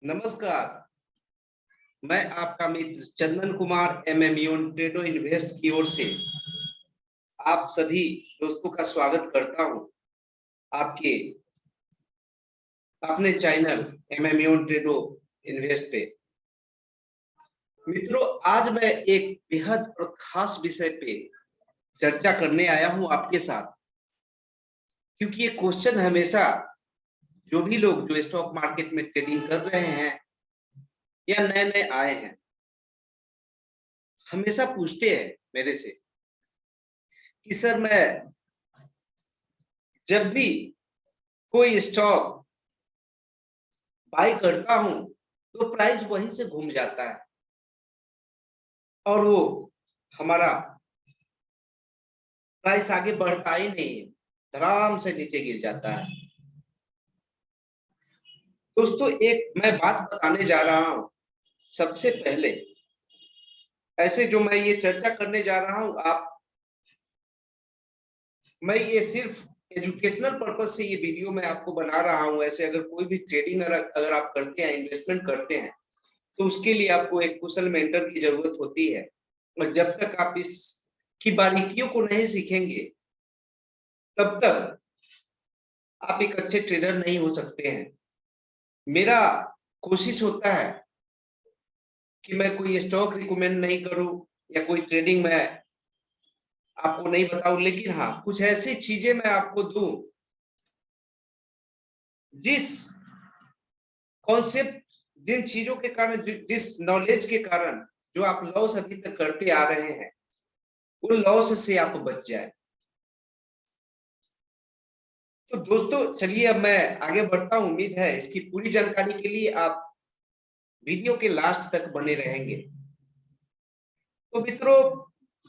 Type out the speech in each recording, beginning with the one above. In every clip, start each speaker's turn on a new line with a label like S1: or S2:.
S1: नमस्कार। मैं आपका मित्र चंदन कुमार एमएमयून ट्रेडो इन्वेस्ट की ओर से आप सभी दोस्तों का स्वागत करता हूं आपके अपने चैनल एमएमयून ट्रेडो इन्वेस्ट पे। मित्रों, आज मैं एक बेहद और खास विषय पे चर्चा करने आया हूं आपके साथ, क्योंकि ये क्वेश्चन हमेशा जो भी लोग जो स्टॉक मार्केट में ट्रेडिंग कर रहे हैं या नए नए आए हैं हमेशा पूछते हैं मेरे से कि सर, मैं जब भी कोई स्टॉक बाय करता हूं तो प्राइस वहीं से घूम जाता है और वो हमारा प्राइस आगे बढ़ता ही नहीं है, धड़ाम से नीचे गिर जाता है। दोस्तों, एक मैं बात बताने जा रहा हूं। सबसे पहले ऐसे जो मैं ये चर्चा करने जा रहा हूं, मैं ये सिर्फ एजुकेशनल पर्पज से ये वीडियो मैं आपको बना रहा हूं। ऐसे अगर कोई भी ट्रेडिंग अगर आप करते हैं, इन्वेस्टमेंट करते हैं, तो उसके लिए आपको एक कुशल मेंटर की जरूरत होती है। और जब तक आप इसकी बारीकियों को नहीं सीखेंगे तब तक आप एक अच्छे ट्रेडर नहीं हो सकते हैं। मेरा कोशिश होता है कि मैं कोई स्टॉक रिकमेंड नहीं करूं या कोई ट्रेडिंग मैं आपको नहीं बताऊं, लेकिन हाँ, कुछ ऐसी चीजें मैं आपको दूं जिस कॉन्सेप्ट, जिन चीजों के कारण, जिस नॉलेज के कारण जो आप लॉस अभी तक करते आ रहे हैं उन लॉस से आप बच जाए। तो दोस्तों, चलिए अब मैं आगे बढ़ता हूं। उम्मीद है इसकी पूरी जानकारी के लिए आप वीडियो के लास्ट तक बने रहेंगे। तो मित्रों,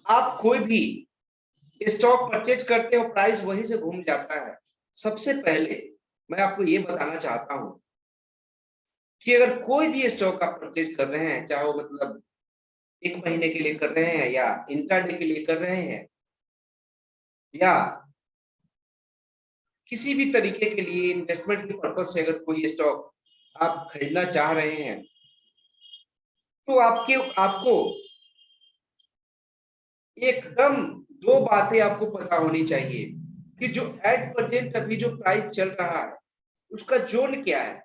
S1: आप कोई भी स्टॉक परचेज करते हो, प्राइस वहीं से घूम जाता है। सबसे पहले मैं आपको ये बताना चाहता हूं कि अगर कोई भी स्टॉक आप परचेज कर रहे हैं, चाहे वो मतलब 1 महीने के लिए कर रहे हैं या इंट्राडे के लिए कर रहे हैं या किसी भी तरीके के लिए इन्वेस्टमेंट के पर्पज से अगर कोई स्टॉक आप खरीदना चाह रहे हैं, तो आपको एकदम दो बातें आपको पता होनी चाहिए कि जो एट प्रेजेंट अभी जो प्राइस चल रहा है उसका जोन क्या है।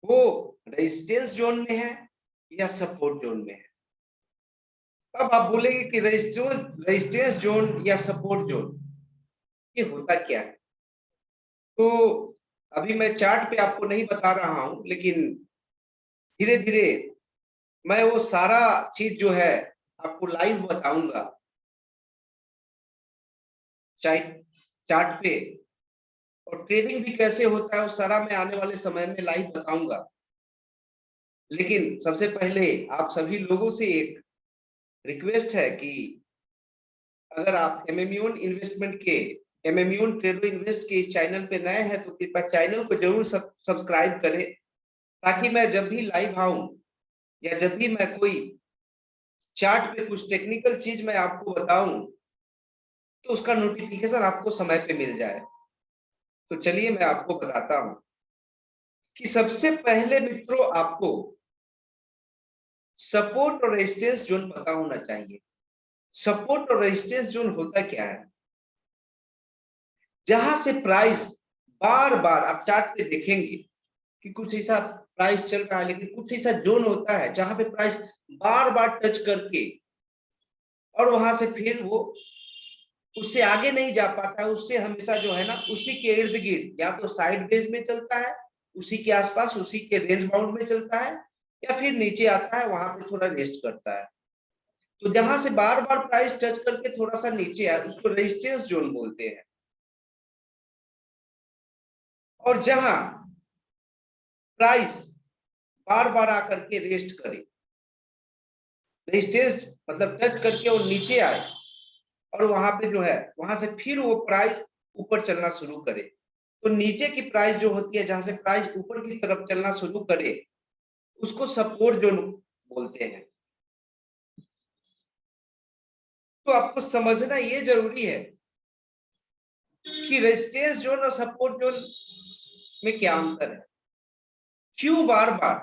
S1: वो रेजिस्टेंस जोन में है या सपोर्ट जोन में है। अब आप बोलेंगे कि रेजिस्टेंस जोन या सपोर्ट जोन ये होता क्या है। तो अभी मैं चार्ट पे आपको नहीं बता रहा हूं, लेकिन धीरे धीरे मैं वो सारा चीज जो है आपको लाइव बताऊंगा चार्ट चार्ट पे। और ट्रेडिंग भी कैसे होता है वो सारा मैं आने वाले समय में लाइव बताऊंगा। लेकिन सबसे पहले आप सभी लोगों से एक रिक्वेस्ट है कि अगर आप एमएमयून ट्रेडो इन्वेस्ट के इस चैनल पे नए हैं तो कृपया चैनल को जरूर सब्सक्राइब करें, ताकि मैं जब भी लाइव आऊं या जब भी मैं कोई चार्ट पे कुछ टेक्निकल चीज मैं आपको बताऊं तो उसका नोटिफिकेशन आपको समय पे मिल जाए। तो चलिए मैं आपको बताता हूं कि सबसे पहले मित्रों आपको सपोर्ट और रेजिस्टेंस जोन पता होना चाहिए। सपोर्ट और रेजिस्टेंस जोन होता क्या है? जहां से प्राइस बार बार आप चार्ट पे देखेंगे कि कुछ ऐसा प्राइस चल रहा है, लेकिन कुछ ऐसा जोन होता है जहां पे प्राइस बार बार टच करके और वहां से फिर वो उससे आगे नहीं जा पाता है। उससे हमेशा जो है ना, उसी के इर्द गिर्द या तो साइड बेस में चलता है, उसी के आसपास, उसी के रेंज बाउंड में चलता है, या फिर नीचे आता है, वहां पे थोड़ा रेस्ट करता है। तो जहां से बार बार प्राइस टच करके थोड़ा सा नीचे आए उसको रेजिस्टेंस जोन बोलते हैं। और जहां प्राइस बार बार आकर के रेस्ट करे, रेजिस्टेंस मतलब टच करके और नीचे आए, और वहां पे जो है वहां से फिर वो प्राइस ऊपर चलना शुरू करे, तो नीचे की प्राइस जो होती है, जहां से प्राइस ऊपर की तरफ चलना शुरू करे, उसको सपोर्ट जोन बोलते हैं। तो आपको समझना ये जरूरी है कि रेजिस्टेंस जोन और सपोर्ट जोन में क्या अंतर है, क्यों बार बार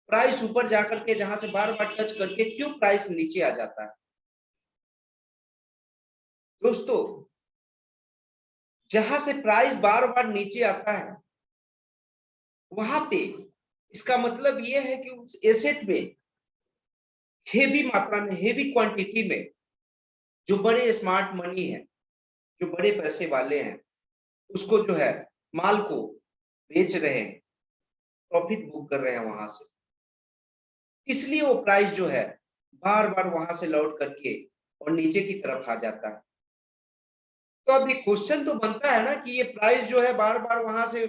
S1: प्राइस ऊपर जाकर के जहां से बार बार टच करके क्यों प्राइस नीचे आ जाता है। दोस्तों जहां से प्राइस बार बार नीचे आता है वहां पे इसका मतलब यह है कि उस एसेट में हेवी मात्रा में, हेवी क्वांटिटी में जो बड़े स्मार्ट मनी है, जो बड़े पैसे वाले हैं, उसको जो है माल को बेच रहे हैं, प्रॉफिट बुक कर रहे हैं वहां से, इसलिए वो प्राइस जो है बार बार वहां से लौट करके और नीचे की तरफ आ जाता है। तो अब ये क्वेश्चन तो बनता है ना कि ये प्राइस जो है बार बार वहां से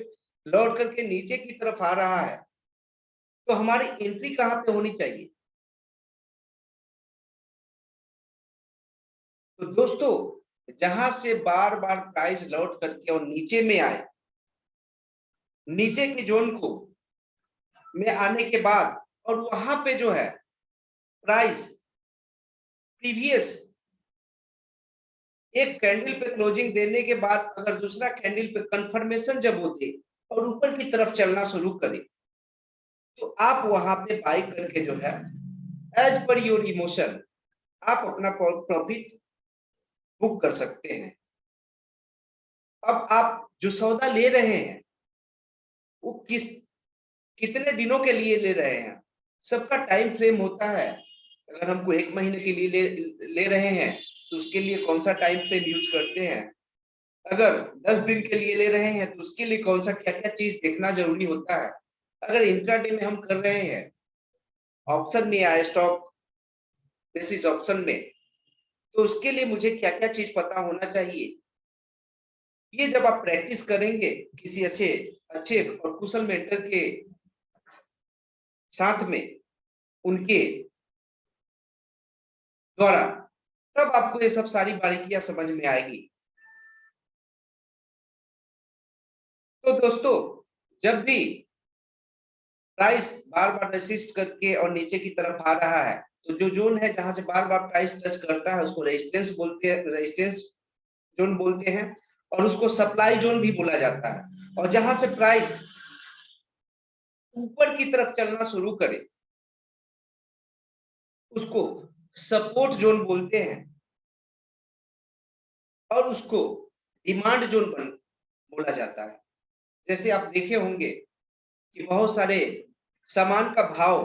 S1: लौट करके नीचे की तरफ आ रहा है, तो हमारी एंट्री कहां पे होनी चाहिए। तो दोस्तों जहां से बार बार प्राइस लौट करके और नीचे में आए, नीचे के जोन को में आने के बाद और वहां पे जो है प्राइस प्रीवियस एक कैंडल पे क्लोजिंग देने के बाद अगर दूसरा कैंडल पे कंफर्मेशन जब होते और ऊपर की तरफ चलना शुरू करे, तो आप वहां पे बाई करके जो है एज पर योर इमोशन आप अपना प्रॉफिट बुक कर सकते हैं। अब आप जो सौदा ले रहे हैं वो कितने दिनों के लिए ले रहे हैं, सबका टाइम फ्रेम होता है। अगर हमको 1 महीने के लिए ले रहे हैं तो उसके लिए कौन सा टाइम फ्रेम यूज करते हैं, अगर 10 दिन के लिए ले रहे हैं तो उसके लिए कौन सा क्या क्या चीज देखना जरूरी होता है। अगर इंट्राडे में हम कर रहे हैं ऑप्शन में या स्टॉक बेसिस ऑप्शन में, तो उसके लिए मुझे क्या क्या चीज पता होना चाहिए। ये जब आप प्रैक्टिस करेंगे किसी अच्छे अच्छे और कुशल मेंटर के साथ में, उनके द्वारा, तब आपको ये सब सारी बारीकियां समझ में आएगी। तो दोस्तों जब भी प्राइस बार बार रेसिस्ट करके और नीचे की तरफ आ रहा है, तो जो जोन है जहां से बार बार प्राइस टच करता है उसको रेजिस्टेंस बोलते हैं, रेजिस्टेंस जोन बोलते हैं, और उसको सप्लाई जोन भी बोला जाता है। और जहां से प्राइस ऊपर की तरफ चलना शुरू करे उसको सपोर्ट जोन बोलते हैं, और उसको डिमांड जोन बोला जाता है। जैसे आप देखे होंगे कि बहुत सारे सामान का भाव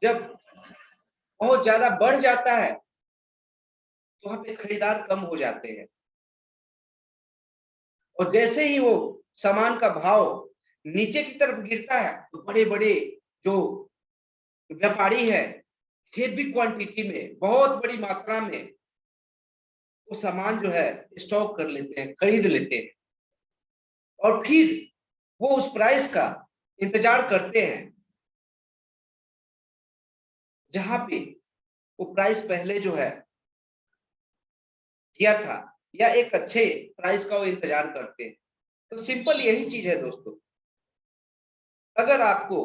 S1: जब बहुत ज्यादा बढ़ जाता है तो वहां पे खरीदार कम हो जाते हैं, और जैसे ही वो सामान का भाव नीचे की तरफ गिरता है तो बड़े बड़े जो व्यापारी है हेवी क्वांटिटी में, बहुत बड़ी मात्रा में वो सामान जो है स्टॉक कर लेते हैं, खरीद लेते हैं, और फिर वो उस प्राइस का इंतजार करते हैं जहां पे वो प्राइस पहले जो है किया था, या एक अच्छे प्राइस का वो इंतजार करते हैं। तो सिंपल यही चीज है दोस्तों, अगर आपको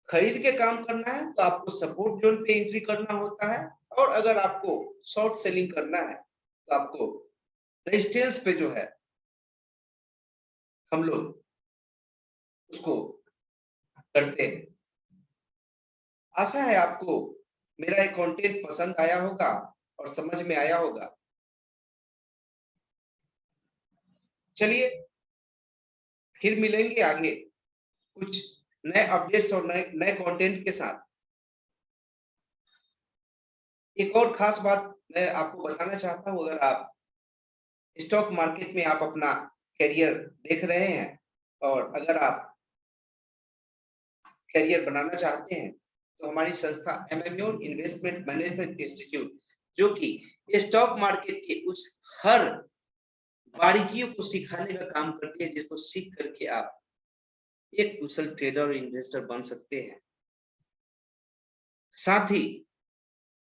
S1: खरीद के काम करना है तो आपको सपोर्ट जोन पे एंट्री करना होता है, और अगर आपको शॉर्ट सेलिंग करना है तो आपको रेजिस्टेंस पे जो है हम लोग उसको करते हैं। आशा है आपको मेरा ये कंटेंट पसंद आया होगा और समझ में आया होगा। चलिए फिर मिलेंगे आगे कुछ नए अपडेट्स और नए नए कंटेंट के साथ। एक और खास बात मैं आपको बताना चाहता हूँ, अगर आप स्टॉक मार्केट में आप अपना करियर देख रहे हैं, और अगर आप करियर बनाना चाहते हैं, तो हमारी संस्था एमएमयून इन्वेस्टमेंट मैनेजमेंट इंस्टीट्यूट, जो कि स्टॉक मार्केट के उस हर बारीकियों को सिखाने का काम करती है जिसको सीख करके आप एक कुशल ट्रेडर और इन्वेस्टर बन सकते हैं। साथ ही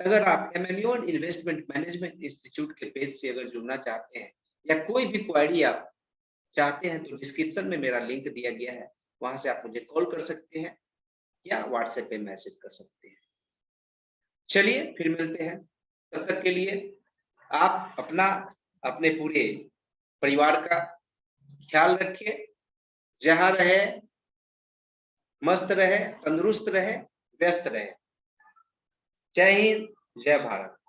S1: अगर आप एमएमयून इन्वेस्टमेंट मैनेजमेंट इंस्टीट्यूट के पेज से अगर जुड़ना चाहते हैं, या कोई भी क्वेरी आप चाहते हैं, तो डिस्क्रिप्शन में मेरा लिंक दिया गया है, वहां से आप मुझे कॉल कर सकते हैं या व्हाट्सएप पे मैसेज कर सकते हैं। चलिए फिर मिलते हैं, तब तक के लिए आप अपना अपने पूरे परिवार का ख्याल रखिए, जहां रहे, मस्त रहे, तंदुरुस्त रहे, व्यस्त रहे। जय हिंद, जय भारत।